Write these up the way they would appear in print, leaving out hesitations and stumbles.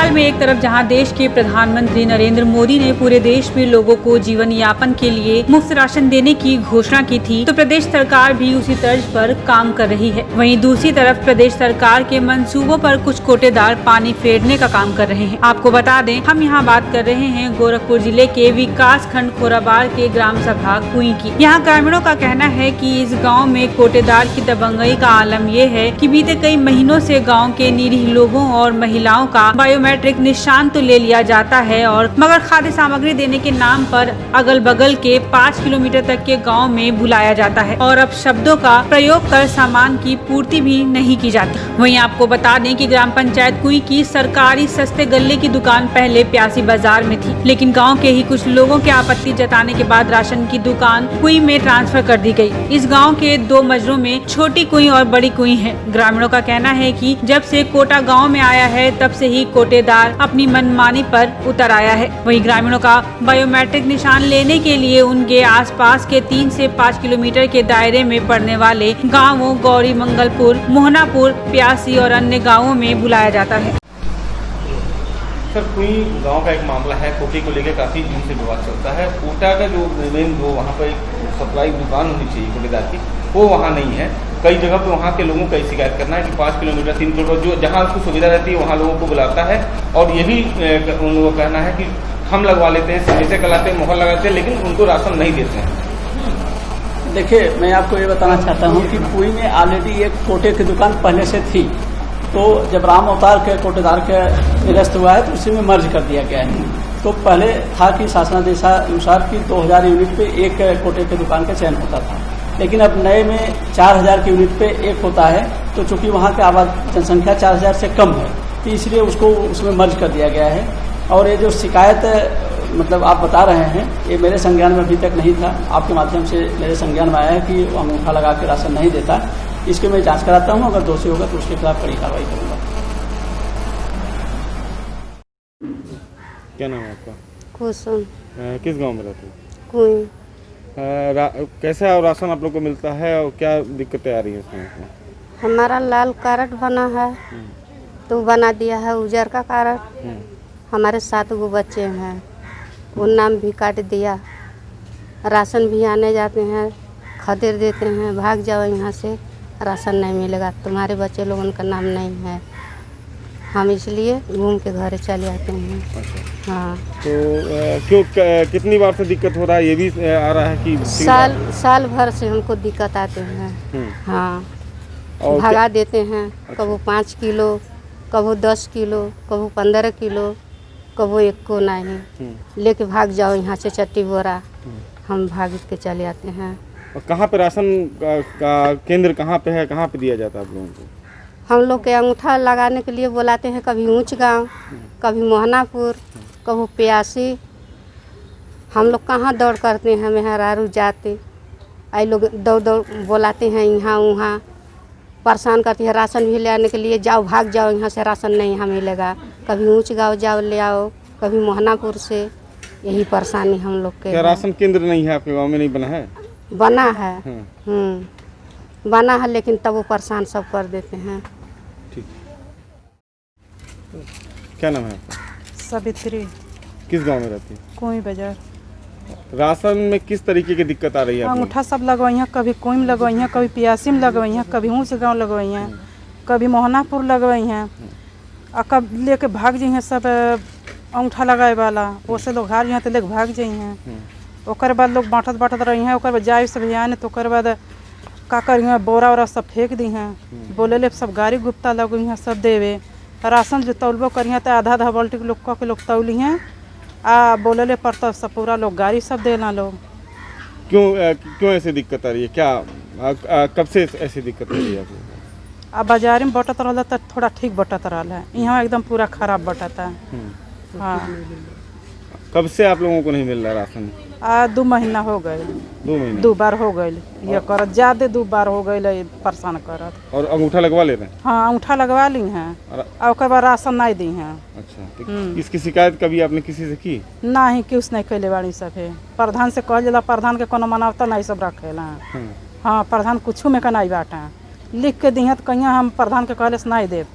साल में एक तरफ जहां देश के प्रधानमंत्री नरेंद्र मोदी ने पूरे देश में लोगों को जीवन यापन के लिए मुफ्त राशन देने की घोषणा की थी, तो प्रदेश सरकार भी उसी तर्ज पर काम कर रही है। वहीं दूसरी तरफ प्रदेश सरकार के मंसूबों पर कुछ कोटेदार पानी फेरने का काम कर रहे हैं। आपको बता दें, हम यहाँ बात कर रहे हैं गोरखपुर जिले के विकास खंड खोराबार के ग्राम सभा कुई की। यहाँ ग्रामीणों का कहना है कि इस गाँव में कोटेदार की दबंगई का आलम ये है कि बीते कई महीनों से गाँव के निरीह लोगों और महिलाओं का बायोमेट्रिक निशान तो ले लिया जाता है और मगर खाद्य सामग्री देने के नाम पर अगल बगल के 5 किलोमीटर तक के गांव में बुलाया जाता है और अब शब्दों का प्रयोग कर सामान की पूर्ति भी नहीं की जाती। वहीं आपको बता दें कि ग्राम पंचायत कुई की सरकारी सस्ते गल्ले की दुकान पहले प्यासी बाजार में थी, लेकिन गाँव के ही कुछ लोगों के आपत्ति जताने के बाद राशन की दुकान कुई में ट्रांसफर कर दी गयी। इस गाँव के 2 मजरों में छोटी कुई और बड़ी कुई है। ग्रामीणों का कहना है कि जब से कोटा गाँव में आया है तब से ही कोटेदार अपनी मनमानी पर उतर आया है। वहीं ग्रामीणों का बायोमेट्रिक निशान लेने के लिए उनके आसपास के 3 से 5 किलोमीटर के दायरे में पड़ने वाले गांवों गौरी मंगलपुर, मोहनापुर, प्यासी और अन्य गांवों में बुलाया जाता है। सर, कोई गांव का एक मामला है, कोटे को लेकर काफी दिन से विवाद चलता है। कोटा का जो मेन जो वहाँ पर सप्लाई दुकान होनी चाहिए कोटेदार की, वो वहाँ नहीं है। कई जगह पे वहाँ के लोगों का शिकायत करना है कि 5 किलोमीटर 3 किलोमीटर जो जहाँ उसको सुविधा रहती है वहाँ लोगों को बुलाता है और ये भी उन लोगों का कहना है कि हम लगवा लेते हैं, सिग्नेचर कराते हैं, मोहर लगाते हैं, लेकिन उनको राशन नहीं देते हैं। देखिए, मैं आपको ये बताना चाहता हूँ कि कुई में ऑलरेडी एक कोटे की दुकान पहले से थी, तो जब राम अवतार के कोटेदार के निरस्त हुआ है तो उसी में मर्ज कर दिया गया है। तो पहले था कि शासनादेशानुसार की 2000 यूनिट पे एक कोटे की दुकान का चयन होता था, लेकिन अब नए में 4000 की यूनिट पे एक होता है। तो चूंकि वहाँ की जनसंख्या 4000 से कम है, तो इसलिए उसको उसमें मर्ज कर दिया गया है। और ये जो शिकायत मतलब आप बता रहे हैं, ये मेरे संज्ञान में अभी तक नहीं था। आपके माध्यम से मेरे संज्ञान में आया है कि अंगूठा लगा के राशन नहीं देता। इसके मैं जांच कराता हूँ, अगर दोषी होगा तो उसके खिलाफ कड़ी कार्रवाई करूंगा। क्या नाम है आपका? कुसुम। किस गांव में रहते हैं? कुई। कैसा राशन आप लोग को मिलता है और क्या दिक्कतें आ रही है इसमें? हमारा लाल कार्ड बना है तो बना दिया है उजर का कार्ड। हमारे 7 गो बच्चे हैं, वो नाम भी काट दिया। राशन भी आने जाते हैं, खदेड़ देते हैं, भाग जाओ यहाँ से, राशन नहीं मिलेगा, तुम्हारे बच्चे लोगों का नाम नहीं है। हम इसलिए घूम के घर चले आते हैं। अच्छा। हाँ। तो कितनी बार से दिक्कत हो रहा है? ये भी आ रहा है कि साल भर से हमको दिक्कत आते हैं। हाँ, भगा देते हैं। अच्छा। कबो 5 किलो, कबो 10 किलो, कबो 15 किलो, कबो 1 को नहीं, लेके भाग जाओ यहाँ से चट्टी बोरा। हम भाग के चले आते हैं। और कहाँ पे राशन का केंद्र कहाँ पे है, कहाँ पे दिया जाता है आप लोगों को? हम लोग के अंगूठा लगाने के लिए बुलाते हैं, कभी ऊंच गांव, कभी मोहनापुर, कभी प्यासी। हम लोग कहाँ दौड़ करते हैं, मेहरारू जाते, आई लोग दौड़ बुलाते हैं यहाँ वहाँ, परेशान करती है। राशन भी ले आने के लिए जाओ, भाग जाओ यहाँ से, राशन नहीं यहाँ मिलेगा। कभी ऊंच गांव जाओ ले आओ, कभी मोहनापुर से। यही परेशानी हम लोग के। क्या राशन केंद्र नहीं है आपके गाँव में? नहीं बना है? बना है। बना है, लेकिन तब वो परेशान सब कर देते हैं। ठीक। क्या नाम है आपका? सावित्री। किस गांव में रहती है? कोई बाजार। राशन में किस तरीके की दिक्कत आ रही है? अंगूठा सब लगवाई हैं, कभी कोई में लगवाई हैं, कभी प्यासी में लगवाई हैं, कभी ऊँच गाँव लगवाई हैं, कभी मोहनापुर लगवाई हैं, और कब लेके भाग जाइ हैं सब अंगूठा लगाए वाला। वो से लोग हार यहाँ तो लेके भाग जाइ हैं। ओकर बाद लोग बाँटत रही हैं। ओकर बाद जाए सब आने तो ओकर बाद का करिए, बोरा वोरा सब फेंक दी हैं। बोले ले सब गाड़ी गुप्ता लग हैं सब देवे। राशन जो तौलबो करिए तो आधा बाल्टी के लोग तौली हैं, आ बोले ले पर तो सब पूरा लोग गाड़ी सब देना लोग। क्यों ऐसी दिक्कत आ रही है? क्या कब से ऐसी दिक्कत आ रही है आपको? अब बाजार में बटत रहा तो थोड़ा ठीक बटत रहा है, यहाँ एकदम पूरा खराब बटता है। हाँ। कब से आप लोगों को नहीं मिल रहा राशन? 2 महीना हो गए। 2 महीना? 2 बार हो गए ये करत, ज्यादा 2 बार हो गए परेशान करत। और अंगूठा लगवा ले रहे हैं? हाँ, अंगूठा लगवा ली हैं और ओकर बाद राशन नहीं दी हैं। अच्छा। तो इसकी शिकायत कभी आपने किसी से की? नहीं, कि उसने कैले बाड़ी सब है। प्रधान से कह दिला, प्रधान के कोनो मनावता नहीं सब रखेला। हाँ, प्रधान कुछ में कनाई बाटा लिख के दी है तो कहीं हम प्रधान के कहले से नहीं देव।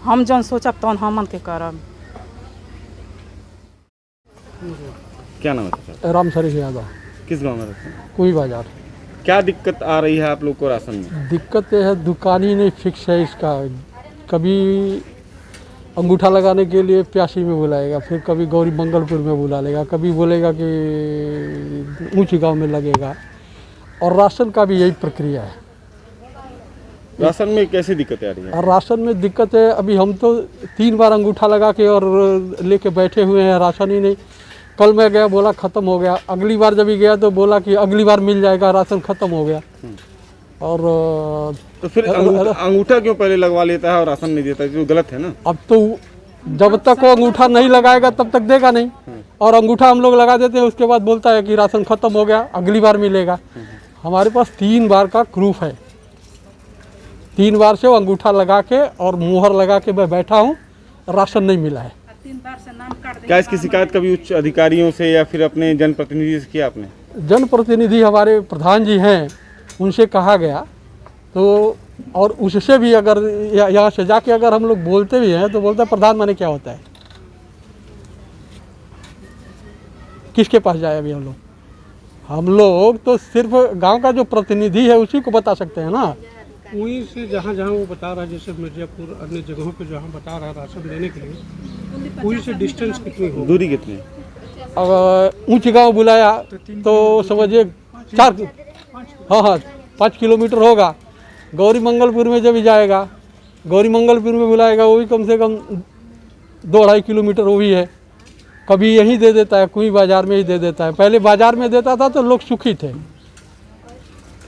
हम जौन सोचब तौन हमन के करब। क्या नाम है चाचा? राम सरीफ यादव। किस गांव में रहते हैं? कोई बाजार। क्या दिक्कत आ रही है आप लोग को राशन में? दिक्कत ये है, दुकान ही नहीं फिक्स है इसका। कभी अंगूठा लगाने के लिए प्यासी में बुलाएगा, फिर कभी गौरी मंगलपुर में बुला लेगा, कभी बोलेगा कि ऊंची गांव में लगेगा। और राशन का भी यही प्रक्रिया है। राशन में कैसी दिक्कत आ रही है? और राशन में दिक्कत है, अभी हम तो 3 बार अंगूठा लगा के और लेके बैठे हुए हैं, राशन ही नहीं। कल मैं गया, बोला ख़त्म हो गया। अगली बार जब भी गया तो बोला कि अगली बार मिल जाएगा, राशन ख़त्म हो गया। और तो फिर अंगूठा क्यों पहले लगवा लेता है और राशन नहीं देता है? जो गलत है ना। अब तो जब तक वो अंगूठा नहीं लगाएगा तब तक देगा नहीं। और अंगूठा हम लोग लगा देते हैं, उसके बाद बोलता है कि राशन ख़त्म हो गया, अगली बार मिलेगा। हमारे पास 3 बार का प्रूफ है। 3 बार से वो अंगूठा लगा के और मुहर लगा के मैं बैठा हूँ, राशन नहीं मिला है। क्या इसकी शिकायत कभी उच्च अधिकारियों से या फिर अपने जनप्रतिनिधि से किया आपने? जनप्रतिनिधि हमारे प्रधान जी हैं, उनसे कहा गया तो, और उससे भी अगर यहाँ से जाके अगर हम लोग बोलते भी हैं तो बोलता है प्रधान माने क्या होता है, किसके पास जाए अभी हम लोग तो सिर्फ गांव का जो प्रतिनिधि है उसी को बता सकते हैं ना। वहीं से जहाँ जहाँ वो बता रहा है, जैसे मिर्जापुर अन्य जगहों पे जहाँ बता रहा है राशन देने के लिए, वहीं से डिस्टेंस कितनी हो, दूरी कितनी? अगर ऊंची गांव बुलाया तो समझिए 5 किलोमीटर होगा। गौरी मंगलपुर में जब जाएगा, गौरी मंगलपुर में बुलाएगा, वो भी कम से कम 2-2.5 किलोमीटर वो भी है। कभी यहीं दे देता है, कोई बाजार में ही दे देता है। पहले बाजार में देता था तो लोग सुखी थे।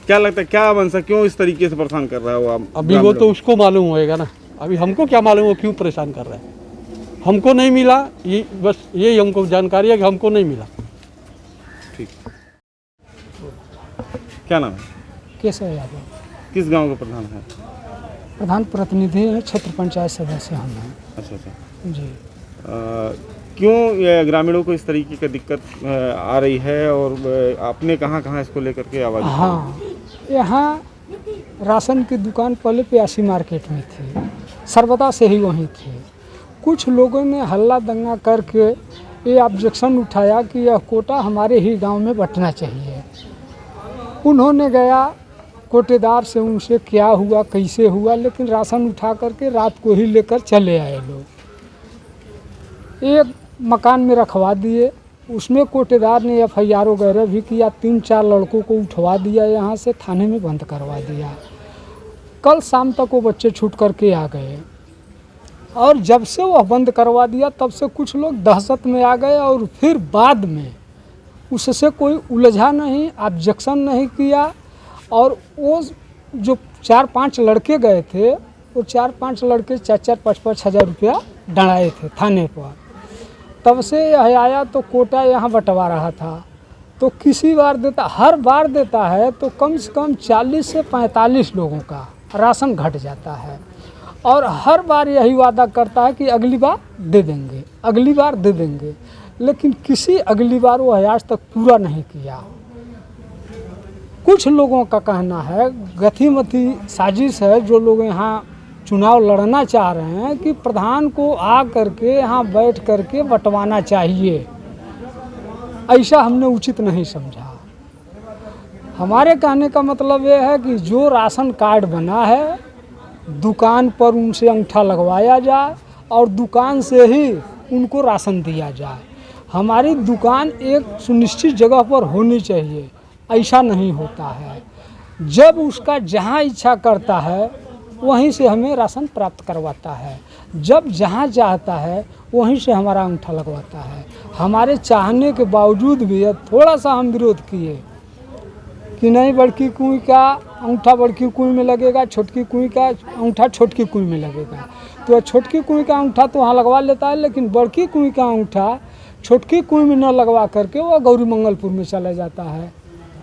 क्या लगता है क्या मनसा क्यों इस तरीके से परेशान कर रहा है वो आप? अभी वो तो उसको मालूम होएगा ना, अभी हमको क्या मालूम वो क्यों परेशान कर रहा है। हमको नहीं मिला, ये बस यही हमको जानकारी है कि हमको नहीं मिला। ठीक। क्या नाम है? केशव यादव। किस गांव का प्रधान है? प्रधान प्रतिनिधि हैं, क्षेत्र पंचायत सदस्य हम हैं। अच्छा जी। क्यों ये ग्रामीणों को इस तरीके की दिक्कत आ रही है और आपने कहाँ इसको लेकर के आवाज़? हाँ, यहाँ राशन की दुकान पहले प्यासी मार्केट में थी, सर्वदा से ही वहीं थी। कुछ लोगों ने हल्ला दंगा करके ये ऑब्जेक्शन उठाया कि यह कोटा हमारे ही गांव में बंटना चाहिए। उन्होंने गया कोटेदार से, उनसे क्या हुआ कैसे हुआ, लेकिन राशन उठा करके रात को ही लेकर चले आए लोग। एक मकान में रखवा दिए, उसमें कोटेदार ने FIR वगैरह भी किया, 3-4 लड़कों को उठवा दिया, यहाँ से थाने में बंद करवा दिया। कल शाम तक वो बच्चे छूट करके आ गए और जब से वह बंद करवा दिया तब से कुछ लोग दहशत में आ गए और फिर बाद में उससे कोई उलझा नहीं, ऑब्जेक्शन नहीं किया। और वो जो 4-5 लड़के गए थे, वो 4-5 लड़के 4-4, 5-5 हज़ार रुपया डराए थे थाने पर। तब से यह आया तो कोटा यहाँ बंटवा रहा था, तो किसी बार देता, हर बार देता है तो कम से कम 40 से 45 लोगों का राशन घट जाता है। और हर बार यही वादा करता है कि अगली बार दे देंगे, अगली बार दे देंगे, लेकिन किसी अगली बार वो आज तक पूरा नहीं किया। कुछ लोगों का कहना है गथी-मथी साजिश है, जो लोग यहाँ चुनाव लड़ना चाह रहे हैं कि प्रधान को आ करके यहाँ बैठ करके बंटवाना चाहिए। ऐसा हमने उचित नहीं समझा। हमारे कहने का मतलब ये है कि जो राशन कार्ड बना है, दुकान पर उनसे अंगूठा लगवाया जाए और दुकान से ही उनको राशन दिया जाए। हमारी दुकान एक सुनिश्चित जगह पर होनी चाहिए, ऐसा नहीं होता है। जब उसका जहाँ इच्छा करता है वहीं से हमें राशन प्राप्त करवाता है, जब जहाँ चाहता है वहीं से हमारा अंगूठा लगवाता है। हमारे चाहने के बावजूद भी थोड़ा सा हम विरोध किए कि नहीं, बड़की कुएं का अंगूठा बड़की कुएं में लगेगा, छोटकी कुएं का अंगूठा छोटकी कुएं में लगेगा। तो छोटकी कुएं का अंगूठा तो वहाँ लगवा लेता है, लेकिन बड़की कुएं का अंगूठा छोटकी कुएं में न लगवा करके वह गौरी मंगलपुर में चला जाता है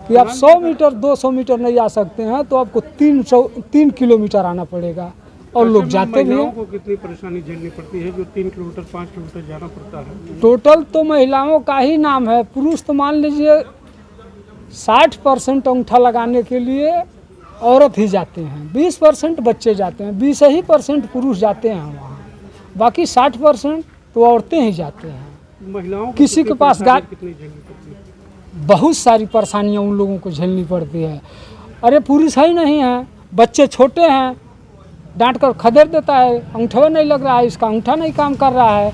कि आप 100 मीटर 200 मीटर नहीं आ सकते हैं तो आपको 3 किलोमीटर आना पड़ेगा। और लोग जाते भी हैं। को कितनी परेशानी झेलनी पड़ती है जो 3 किलोमीटर 5 किलोमीटर जाना पड़ता है? टोटल तो महिलाओं का ही नाम है, पुरुष तो मान लीजिए 60% अंगूठा लगाने के लिए औरत ही जाते हैं, 20% बच्चे जाते हैं, 20% पुरुष जाते हैं वहाँ, बाकी 60% तो औरतें ही जाते हैं। महिलाओं को किसी के पास परेशानी गाय कितनी झेलनी पड़ती है? बहुत सारी परेशानियां उन लोगों को झेलनी पड़ती है। अरे पुरुष ही नहीं है, बच्चे छोटे हैं, डांट कर खदेड़ देता है, अंगूठा नहीं लग रहा है, इसका अंगूठा नहीं काम कर रहा है,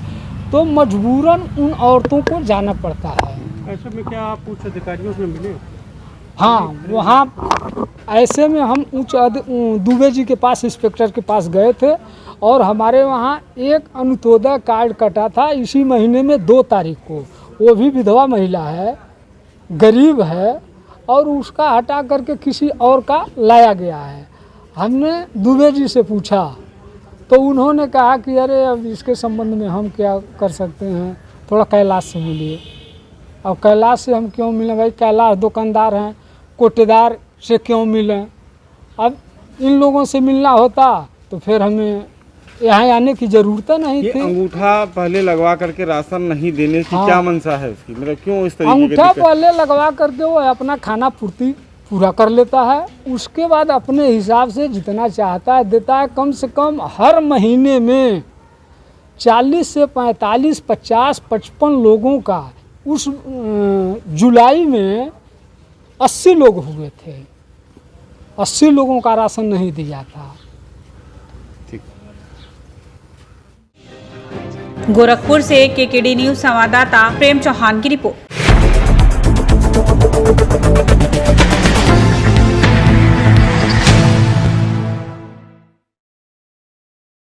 तो मजबूरन उन औरतों को जाना पड़ता है। ऐसे में क्या आप उच्च अधिकारियों से मिले? हाँ, वहाँ ऐसे में हम दुबे जी के पास, इंस्पेक्टर के पास गए थे और हमारे वहाँ एक अंत्योदय कार्ड कटा था इसी महीने में 2 तारीख को। वो भी विधवा महिला है, गरीब है और उसका हटा करके किसी और का लाया गया है। हमने दुबे जी से पूछा तो उन्होंने कहा कि अरे अब इसके संबंध में हम क्या कर सकते हैं, थोड़ा कैलाश से मिलिए। अब कैलाश से हम क्यों मिलें भाई, कैलाश दुकानदार हैं, कोटेदार से क्यों मिलें। अब इन लोगों से मिलना होता तो फिर हमें यहाँ आने की ज़रूरत नहीं ये थी। अंगूठा पहले लगवा करके राशन नहीं देने की हाँ। क्या मंशा है उसकी, मतलब क्यों इस तरीके अंगूठा की पहले लगवा करके वो अपना खाना पूर्ति पूरा कर लेता है, उसके बाद अपने हिसाब से जितना चाहता है देता है। कम से कम हर महीने में 40 से 45, 50, 55 लोगों का उस जुलाई में 80 लोग हुए थे, 80 लोगों का राशन नहीं दिया था। गोरखपुर से केकेडी न्यूज संवाददाता प्रेम चौहान की रिपोर्ट।